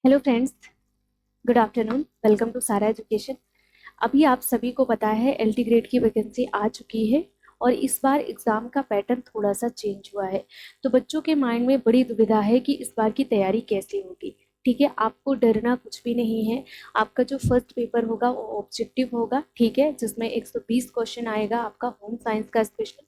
Hello friends, good afternoon. Welcome to Sara education. अभी आप सभी को पता है एलटी ग्रेड की वैकेंसी आ चुकी है और इस बार एग्ज़ाम का पैटर्न थोड़ा सा चेंज हुआ है। तो बच्चों के माइंड में बड़ी दुविधा है कि इस बार की तैयारी कैसे होगी। ठीक है, आपको डरना कुछ भी नहीं है। आपका जो फर्स्ट पेपर होगा वो ऑब्जेक्टिव होगा, ठीक है, जिसमें 120 क्वेश्चन आएगा आपका होम साइंस का स्पेशल।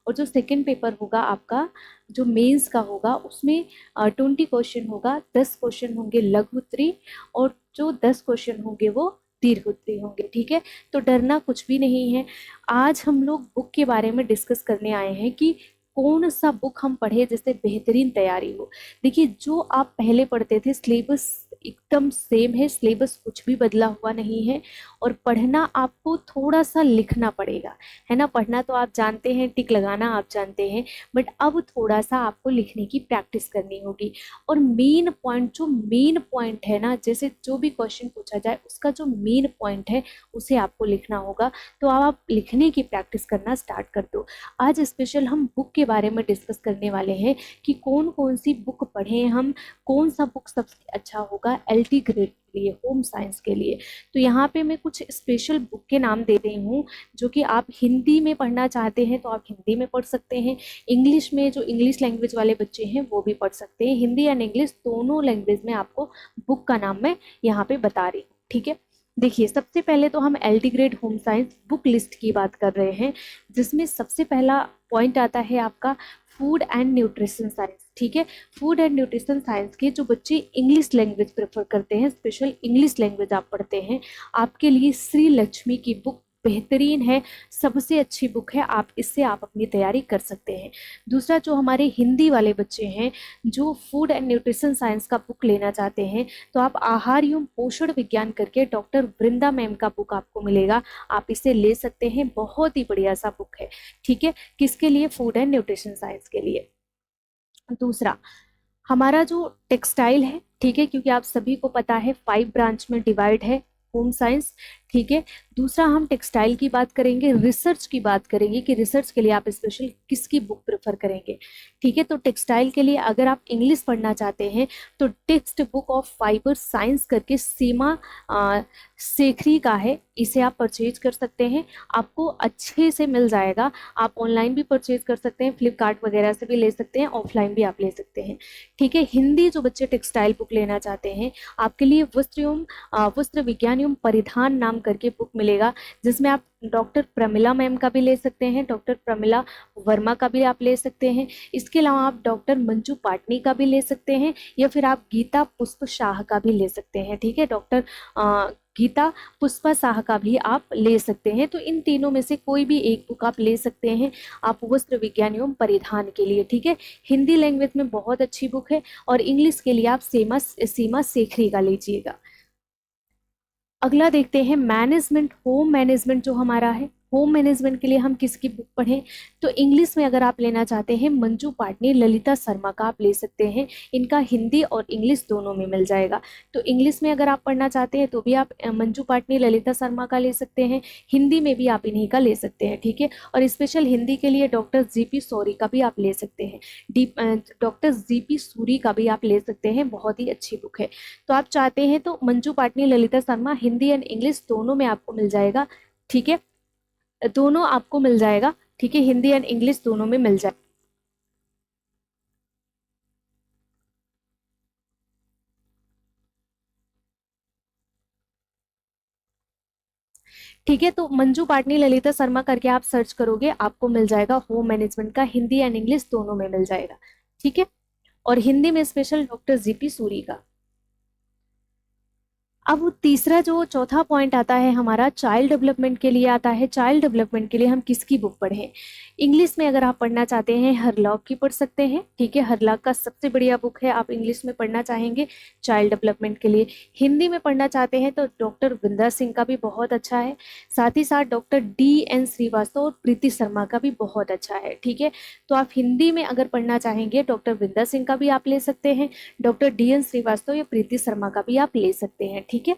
और जो सेकेंड पेपर होगा आपका, जो मेंस का होगा, उसमें 20 क्वेश्चन होगा। 10 क्वेश्चन होंगे लघु उत्तरी और जो 10 क्वेश्चन होंगे वो दीर्घ उत्तरी होंगे। ठीक है, तो डरना कुछ भी नहीं है। आज हम लोग बुक के बारे में डिस्कस करने आए हैं कि कौन सा बुक हम पढ़े जिससे बेहतरीन तैयारी हो। देखिए, जो आप पहले पढ़ते थे सिलेबस एकदम सेम है, सिलेबस कुछ भी बदला हुआ नहीं है। और पढ़ना आपको थोड़ा सा लिखना पड़ेगा, है ना। पढ़ना तो आप जानते हैं, टिक लगाना आप जानते हैं, बट अब थोड़ा सा आपको लिखने की प्रैक्टिस करनी होगी। और मेन पॉइंट है ना, जैसे जो भी क्वेश्चन पूछा जाए उसका जो मेन पॉइंट है उसे आपको लिखना होगा। तो अब आप लिखने की प्रैक्टिस करना स्टार्ट कर दो। आज स्पेशल हम बुक के बारे में डिस्कस करने वाले हैं कि कौन कौन सी बुक पढ़ें हम, कौन सा बुक सबसे अच्छा होगा एलटी ग्रेड के लिए, होम साइंस के लिए। तो यहाँ पे मैं कुछ स्पेशल बुक के नाम दे रही हूँ जो कि आप हिंदी में पढ़ना चाहते हैं तो आप हिंदी में पढ़ सकते हैं। इंग्लिश में जो इंग्लिश लैंग्वेज वाले बच्चे हैं वो भी पढ़ सकते हैं। हिंदी एंड इंग्लिश दोनों लैंग्वेज में आपको बुक का नाम मैं यहाँ पे बता रही हूँ। ठीक है, देखिए, सबसे पहले तो हम LT grade home science book list की बात कर रहे हैं, जिसमें सबसे पहला पॉइंट आता है आपका फूड एंड न्यूट्रिशन साइंस। ठीक है, फूड एंड न्यूट्रिशन साइंस के जो बच्चे इंग्लिश लैंग्वेज प्रेफर करते हैं, स्पेशल इंग्लिश लैंग्वेज आप पढ़ते हैं, आपके लिए श्री लक्ष्मी की बुक बेहतरीन है, सबसे अच्छी बुक है। इससे आप अपनी तैयारी कर सकते हैं। दूसरा, जो हमारे हिंदी वाले बच्चे हैं जो फूड एंड न्यूट्रिशन साइंस का बुक लेना चाहते हैं, तो आप आहार एवं पोषण विज्ञान करके डॉक्टर वृंदा मैम का बुक आपको मिलेगा, आप इसे ले सकते हैं। बहुत ही बढ़िया सा बुक है। ठीक है, किसके लिए? फूड एंड न्यूट्रिशन साइंस के लिए। दूसरा, हमारा जो टेक्सटाइल है, ठीक है, क्योंकि आप सभी को पता है 5 ब्रांच में डिवाइड है होम साइंस। ठीक है, दूसरा हम टेक्सटाइल की बात करेंगे, रिसर्च की बात करेंगे कि रिसर्च के लिए आप स्पेशल किसकी बुक प्रेफर करेंगे। ठीक है, तो टेक्सटाइल के लिए अगर आप इंग्लिश पढ़ना चाहते हैं तो text book of fibre science करके सीमा सेखरी का है, इसे आप परचेज कर सकते हैं। आपको अच्छे से मिल जाएगा। आप ऑनलाइन भी परचेज कर सकते हैं, फ्लिपकार्ट वगैरह से भी ले सकते हैं, ऑफलाइन भी आप ले सकते हैं। ठीक है, हिंदी जो बच्चे टेक्सटाइल बुक लेना चाहते हैं, आपके लिए वस्त्र विज्ञान एवं परिधान नाम करके बुक मिलेगा, जिसमें आप डॉक्टर प्रमिला मैम का भी ले सकते हैं, डॉक्टर प्रमिला वर्मा का भी आप ले सकते हैं। इसके अलावा आप डॉक्टर मंजू पाटनी का भी ले सकते हैं, या फिर आप गीता पुष्प शाह का भी ले सकते हैं। ठीक है, डॉक्टर गीता पुष्पा शाह का भी आप ले सकते हैं। तो इन तीनों में से कोई भी एक बुक आप ले सकते हैं, आप वस्त्र विज्ञान एवं परिधान के लिए। ठीक है, हिंदी लैंग्वेज में बहुत अच्छी बुक है। और इंग्लिश के लिए आप सीमा सेखरी का लीजिएगा। अगला देखते हैं मैनेजमेंट, होम मैनेजमेंट जो हमारा है, होम मैनेजमेंट के लिए हम किसकी बुक पढ़ें। तो इंग्लिश में अगर आप लेना चाहते हैं मंजू पाटनी, ललिता शर्मा का आप ले सकते हैं। इनका हिंदी और इंग्लिश दोनों में मिल जाएगा। तो इंग्लिश में अगर आप पढ़ना चाहते हैं तो भी आप मंजू पाटनी, ललिता शर्मा का ले सकते हैं। हिंदी में भी आप इन्हीं का ले सकते हैं। ठीक है, और स्पेशल हिंदी के लिए डॉक्टर जीपी सूरी का भी आप ले सकते हैं। डॉक्टर जीपी सूरी का भी आप ले सकते हैं, बहुत ही अच्छी बुक है। तो आप चाहते हैं तो मंजू पाटनी, ललिता शर्मा, हिंदी एंड इंग्लिश दोनों में आपको मिल जाएगा। ठीक है, दोनों आपको मिल जाएगा। ठीक है, हिंदी एंड इंग्लिश दोनों में मिल जाएगा। ठीक है, तो मंजू पाटनी, ललिता शर्मा करके आप सर्च करोगे, आपको मिल जाएगा होम मैनेजमेंट का, हिंदी एंड इंग्लिश दोनों में मिल जाएगा। ठीक है, और हिंदी में स्पेशल डॉक्टर जीपी सूरी का। अब तीसरा जो चौथा पॉइंट आता है हमारा चाइल्ड डेवलपमेंट के लिए आता है। चाइल्ड डेवलपमेंट के लिए हम किसकी बुक पढ़ें? इंग्लिश में अगर आप पढ़ना चाहते हैं हरलॉक की पढ़ सकते हैं। ठीक है, हरलॉक का सबसे बढ़िया बुक है, आप इंग्लिश में पढ़ना चाहेंगे चाइल्ड डेवलपमेंट के लिए। हिंदी में पढ़ना चाहते हैं तो डॉक्टर विंदा सिंह का भी बहुत अच्छा है। साथ ही साथ डॉक्टर DN श्रीवास्तव और प्रीति शर्मा का भी बहुत अच्छा है। ठीक है, तो आप हिंदी में अगर पढ़ना चाहेंगे डॉक्टर विंदा सिंह का भी आप ले सकते हैं, डॉक्टर DN श्रीवास्तव या प्रीति शर्मा का भी आप ले सकते हैं। ठीक है,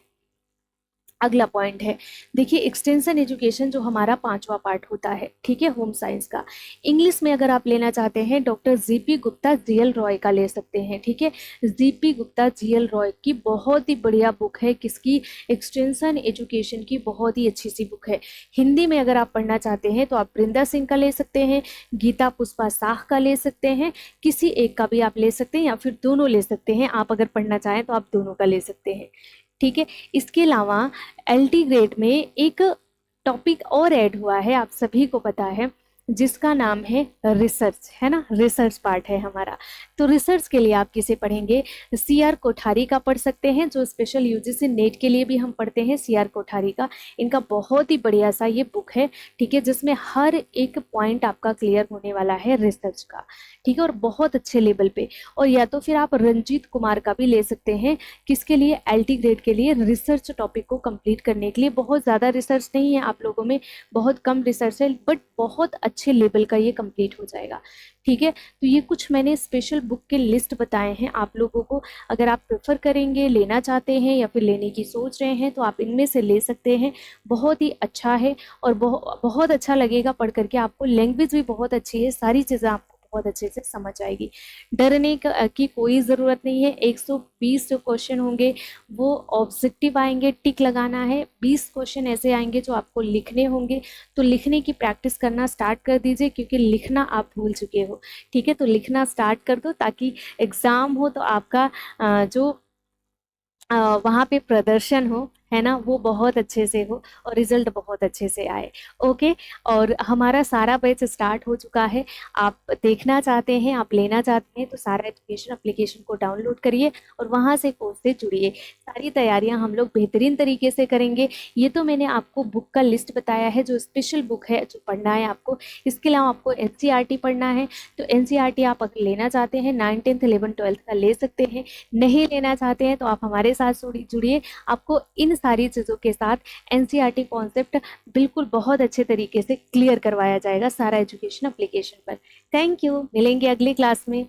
अगला पॉइंट है, देखिए एक्सटेंशन एजुकेशन जो हमारा 5वां पार्ट होता है, ठीक है, होम साइंस का। इंग्लिश में अगर आप लेना चाहते हैं doctor GP Gupta GL Roy का ले सकते हैं, ठीक है। जीपी गुप्ता जीएल रॉय की बहुत ही बढ़िया बुक है, किसकी, एक्सटेंशन एजुकेशन की, बहुत ही अच्छी सी बुक है। हिंदी में अगर आप पढ़ना चाहते हैं तो आप वृंदा सिंह का ले सकते हैं, गीता पुष्पा शाह का ले सकते हैं, किसी एक का भी आप ले सकते हैं या फिर दोनों ले सकते हैं। आप अगर पढ़ना चाहें तो आप दोनों का ले सकते हैं, ठीक है। इसके अलावा एलटी ग्रेड में एक टॉपिक और ऐड हुआ है, आप सभी को पता है, जिसका नाम है रिसर्च, है ना, रिसर्च पार्ट है हमारा। तो रिसर्च के लिए आप किसे पढ़ेंगे, सीआर कोठारी का पढ़ सकते हैं, जो स्पेशल यूजीसी नेट के लिए भी हम पढ़ते हैं, सीआर कोठारी का। इनका बहुत ही बढ़िया सा ये बुक है, ठीक है, जिसमें हर एक पॉइंट आपका क्लियर होने वाला है रिसर्च का, ठीक है, और बहुत अच्छे लेवल पे। और या तो फिर आप रंजीत कुमार का भी ले सकते हैं, किसके लिए, एलटी ग्रेड के लिए, रिसर्च टॉपिक को कंप्लीट करने के लिए। बहुत ज़्यादा रिसर्च नहीं है आप लोगों में, बहुत कम रिसर्च है, बट बहुत अच्छे लेवल का ये कंप्लीट हो जाएगा, ठीक है। तो ये कुछ मैंने स्पेशल बुक के लिस्ट बताए हैं आप लोगों को, अगर आप प्रेफर करेंगे, लेना चाहते हैं या फिर लेने की सोच रहे हैं तो आप इनमें से ले सकते हैं। बहुत ही अच्छा है और बहुत अच्छा लगेगा पढ़ करके, आपको लैंग्वेज भी बहुत अच्छी है, सारी चीज़ें आपको बहुत अच्छे से समझ आएगी। डरने की कोई ज़रूरत नहीं है। 120 जो क्वेश्चन होंगे वो ऑब्जेक्टिव आएंगे, टिक लगाना है। 20 क्वेश्चन ऐसे आएंगे जो आपको लिखने होंगे, तो लिखने की प्रैक्टिस करना स्टार्ट कर दीजिए, क्योंकि लिखना आप भूल चुके हो, ठीक है। तो लिखना स्टार्ट कर दो ताकि एग्ज़ाम हो तो आपका जो वहाँ पे प्रदर्शन हो, है ना, वो बहुत अच्छे से हो और रिजल्ट बहुत अच्छे से आए। ओके, और हमारा सारा बैच स्टार्ट हो चुका है। आप देखना चाहते हैं, आप लेना चाहते हैं तो सारा एजुकेशन एप्लीकेशन को डाउनलोड करिए और वहाँ से कोर्स से जुड़िए। सारी तैयारियां हम लोग बेहतरीन तरीके से करेंगे। ये तो मैंने आपको बुक का लिस्ट बताया है, जो स्पेशल बुक है जो पढ़ना है आपको। इसके अलावा आपको एनसीईआरटी पढ़ना है, तो एनसीईआरटी आप अगर लेना चाहते हैं 9, 10, 11, 12 का ले सकते हैं। नहीं लेना चाहते हैं तो आप हमारे साथ जुड़िए, आपको इन सारी चीज़ों के साथ एनसीईआरटी कॉन्सेप्ट बिल्कुल बहुत अच्छे तरीके से क्लियर करवाया जाएगा सारा एजुकेशन एप्लीकेशन पर। थैंक यू, मिलेंगे अगली क्लास में।